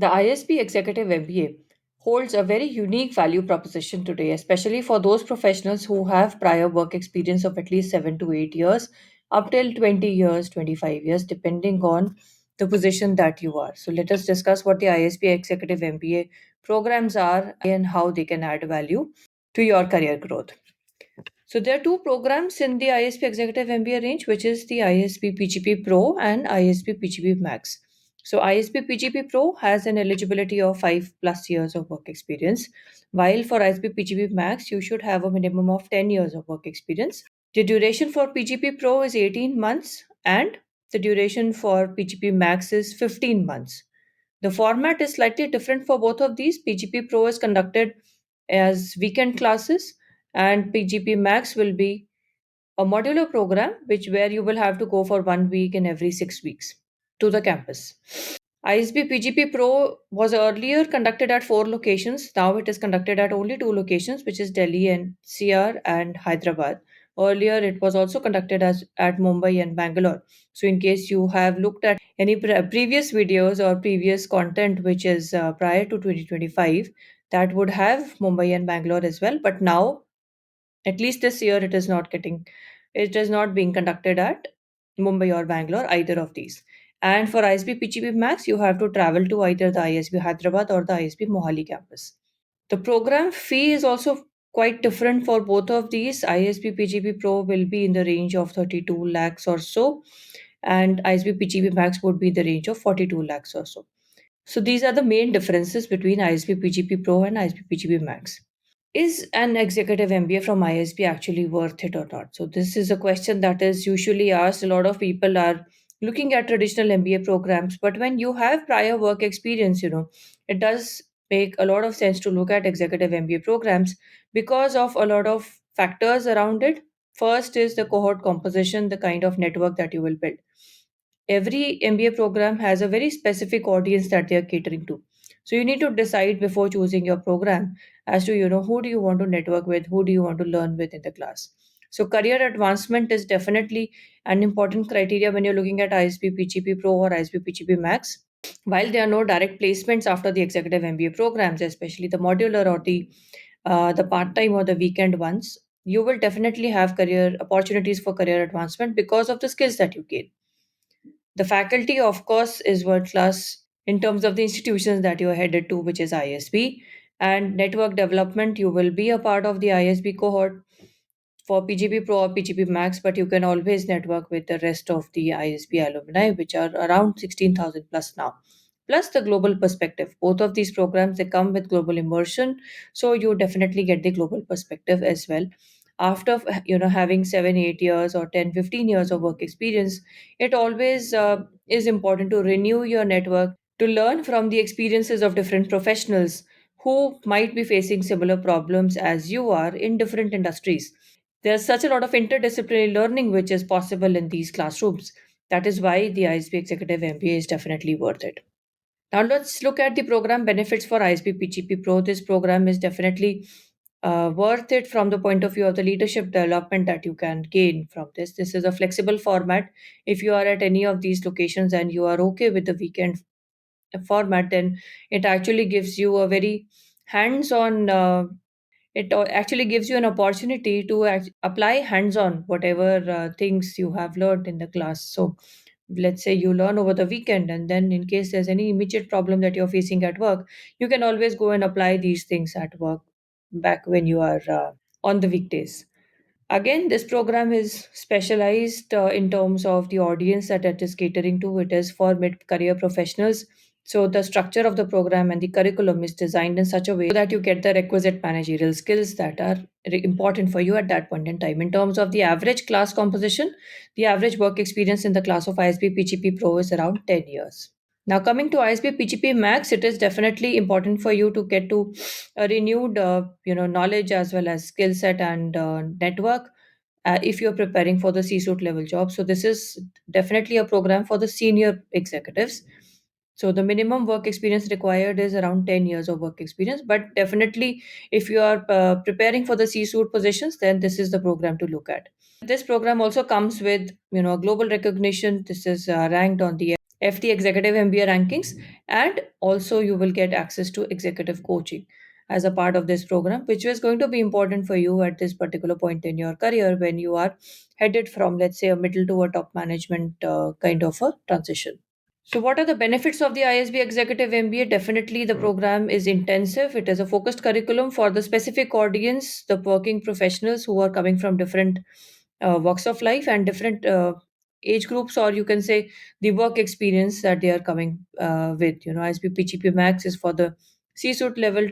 The ISB Executive MBA holds a very unique value proposition today, especially for those professionals who have prior work experience of at least 7 to 8 years, up till 20 years, 25 years, depending on the position that you are. So, let us discuss what the ISB Executive MBA programs are and how they can add value to your career growth. So there are two programs in the ISP Executive MBA range, which is the ISP PGP Pro and ISP PGP Max. So ISP PGP Pro has an eligibility of 5+ years of work experience, while for ISP PGP Max, you should have a minimum of 10 years of work experience. The duration for PGP Pro is 18 months and the duration for PGP Max is 15 months. The format is slightly different for both of these. PGP Pro is conducted as weekend classes, and PGP Max will be a modular program which where you will have to go for 1 week in every 6 weeks to the campus. ISB PGP Pro was earlier conducted at 4 locations. Now it is conducted at only 2 locations, which is Delhi and CR and Hyderabad. Earlier, it was also conducted as at Mumbai and Bangalore. So, in case you have looked at any previous videos or previous content which is prior to 2025, that would have Mumbai and Bangalore as well. But now, at least this year, it is not being conducted at Mumbai or Bangalore, either of these. And for ISB PGP Max, you have to travel to either the ISB Hyderabad or the ISB Mohali campus. The program fee is also quite different for both of these. ISB PGP Pro will be in the range of 32 lakhs or so, and ISB PGP Max would be in the range of 42 lakhs or so. So these are the main differences between ISB PGP Pro and ISB PGP Max. Is an executive MBA from ISB actually worth it or not? So, this is a question that is usually asked. A lot of people are looking at traditional MBA programs, but when you have prior work experience, it does make a lot of sense to look at executive MBA programs because of a lot of factors around it. First is the cohort composition, the kind of network that you will build. Every MBA program has a very specific audience that they are catering to. So you need to decide before choosing your program as to who do you want to network with, who do you want to learn with in the class. So career advancement is definitely an important criteria when you're looking at ISB PGP Pro or ISB PGP Max. While there are no direct placements after the executive MBA programs, especially the modular or the part-time or the weekend ones, you will definitely have career opportunities for career advancement because of the skills that you gain. The faculty, of course, is world class in terms of the institutions that you are headed to, which is ISB. And network development, you will be a part of the ISB cohort for PGP Pro or PGP Max, but you can always network with the rest of the ISB alumni, which are around 16,000 plus now. Plus the global perspective. Both of these programs, they come with global immersion. So you definitely get the global perspective as well. After having 7 8 years or 10 15 years of work experience, it always is important to renew your network, to learn from the experiences of different professionals who might be facing similar problems as you are in different industries. There's such a lot of interdisciplinary learning which is possible in these classrooms. That is why the ISB Executive MBA is definitely worth it. Now let's look at the program benefits for ISB PGP Pro. This program is definitely worth it from the point of view of the leadership development that you can gain from this. This is a flexible format. If you are at any of these locations and you are okay with the weekend format, then it actually gives you a very hands-on. Actually gives you an opportunity to apply hands-on whatever things you have learned in the class. So let's say you learn over the weekend, and then in case there's any immediate problem that you're facing at work, you can always go and apply these things at work back when you are on the weekdays. Again, this program is specialized in terms of the audience that it is catering to. It is for mid career professionals. So, the structure of the program and the curriculum is designed in such a way so that you get the requisite managerial skills that are important for you at that point in time. In terms of the average class composition, the average work experience in the class of ISB PGP Pro is around 10 years. Now, coming to ISB PGP Max, it is definitely important for you to get to a renewed, knowledge as well as skill set and network if you're preparing for the C-suite level job. So this is definitely a program for the senior executives. So the minimum work experience required is around 10 years of work experience. But definitely, if you are preparing for the C-suite positions, then this is the program to look at. This program also comes with global recognition. This is ranked on the FT Executive MBA rankings, and also you will get access to executive coaching as a part of this program, which is going to be important for you at this particular point in your career when you are headed from, let's say, a middle to a top management kind of a transition. So, what are the benefits of the ISB Executive MBA? Definitely, the program is intensive. It is a focused curriculum for the specific audience, the working professionals who are coming from different walks of life and different age groups, or you can say the work experience that they are coming with. ISB PGP Max is for the C-suite level,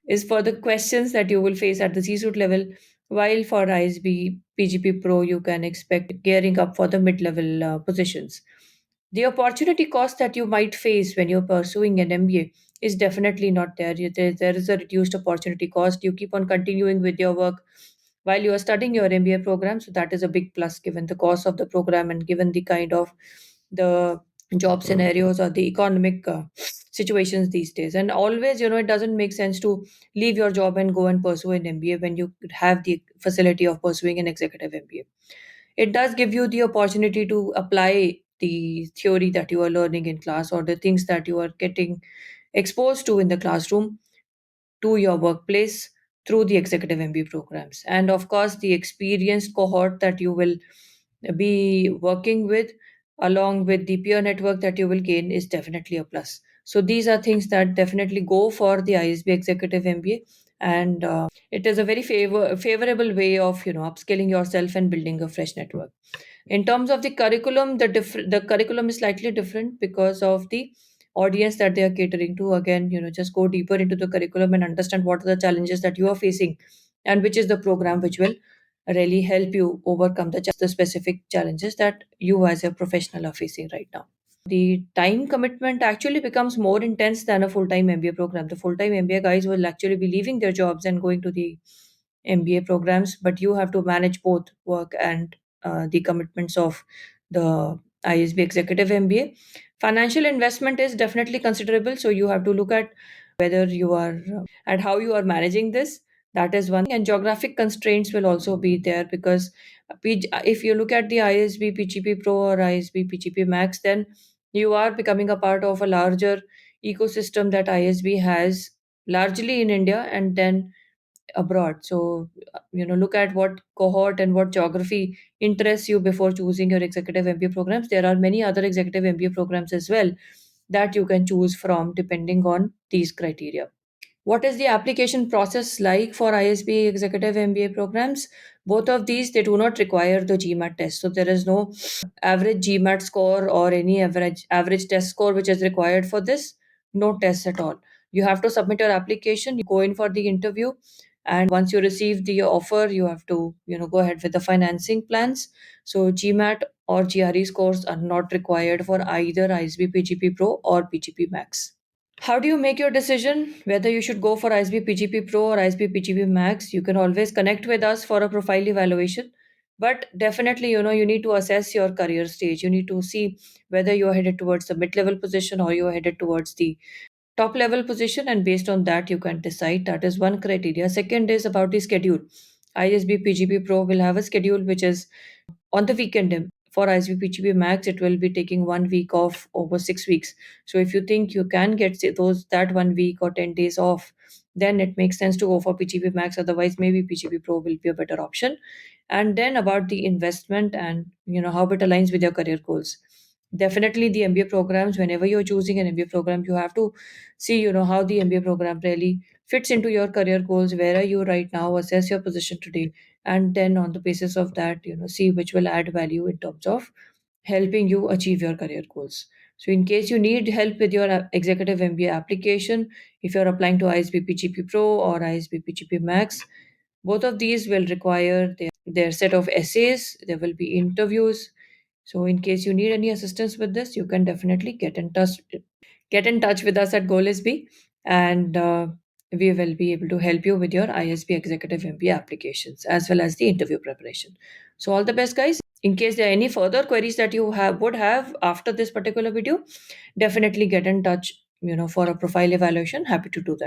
is for the questions that you will face at the C-suite level, while for ISB PGP Pro, you can expect gearing up for the mid-level positions. The opportunity cost that you might face when you're pursuing an MBA is definitely not there. There is a reduced opportunity cost. You keep on continuing with your work while you are studying your MBA program. So that is a big plus given the cost of the program and given the kind of the job scenarios or the economic situations these days. And always, it doesn't make sense to leave your job and go and pursue an MBA when you could have the facility of pursuing an executive MBA. It does give you the opportunity to apply the theory that you are learning in class or the things that you are getting exposed to in the classroom to your workplace through the executive MBA programs. And of course, the experienced cohort that you will be working with, along with the peer network that you will gain, is definitely a plus. So these are things that definitely go for the ISB Executive MBA, and it is a very favorable way of upskilling yourself and building a fresh network. In terms of the curriculum, the curriculum is slightly different because of the audience that they are catering to. Again, just go deeper into the curriculum and understand what are the challenges that you are facing, and which is the program which will really help you overcome the specific challenges that you as a professional are facing right now. The time commitment actually becomes more intense than a full-time MBA program. The full-time MBA guys will actually be leaving their jobs and going to the MBA programs, but you have to manage both work and the commitments of the ISB Executive MBA. Financial investment is definitely considerable, so you have to look at whether you are at how you are managing this. That is one thing, and geographic constraints will also be there because if you look at the ISB PGP Pro or ISB PGP Max, then you are becoming a part of a larger ecosystem that ISB has largely in India and then abroad. So, look at what cohort and what geography interests you before choosing your executive MBA programs. There are many other executive MBA programs as well that you can choose from depending on these criteria. What is the application process like for ISB executive MBA programs? Both of these, they do not require the GMAT test. So there is no average GMAT score or any average test score which is required for this. No tests at all. You have to submit your application, you go in for the interview, and once you receive the offer, you have to go ahead with the financing plans. So GMAT or GRE scores are not required for either ISB PGP Pro or PGP Max. How do you make your decision whether you should go for ISB PGP Pro or ISB PGP Max? You can always connect with us for a profile evaluation. But definitely, you need to assess your career stage. You need to see whether you're headed towards the mid level position or you're headed towards the top level position. And based on that, you can decide. That is one criteria. Second is about the schedule. ISB PGP Pro will have a schedule which is on the weekend. For ISB PGP Max, it will be taking 1 week off over 6 weeks. So if you think you can get say, those that 1 week or 10 days off, then it makes sense to go for PGP Max. Otherwise, maybe PGP Pro will be a better option. And then about the investment and how it aligns with your career goals. Definitely, the MBA programs. Whenever you're choosing an MBA program, you have to see how the MBA program really fits into your career goals. Where are you right now? Assess your position today, and then on the basis of that see which will add value in terms of helping you achieve your career goals. So in case you need help with your executive MBA application, if you're applying to ISB PGP Pro or ISB PGP Max, both of these will require their set of essays. There will be interviews. So in case you need any assistance with this, you can definitely get in touch with us at GOALisB, and we will be able to help you with your ISB Executive MBA applications as well as the interview preparation. So all the best, guys. In case there are any further queries that you would have after this particular video, definitely get in touch. For a profile evaluation, happy to do that.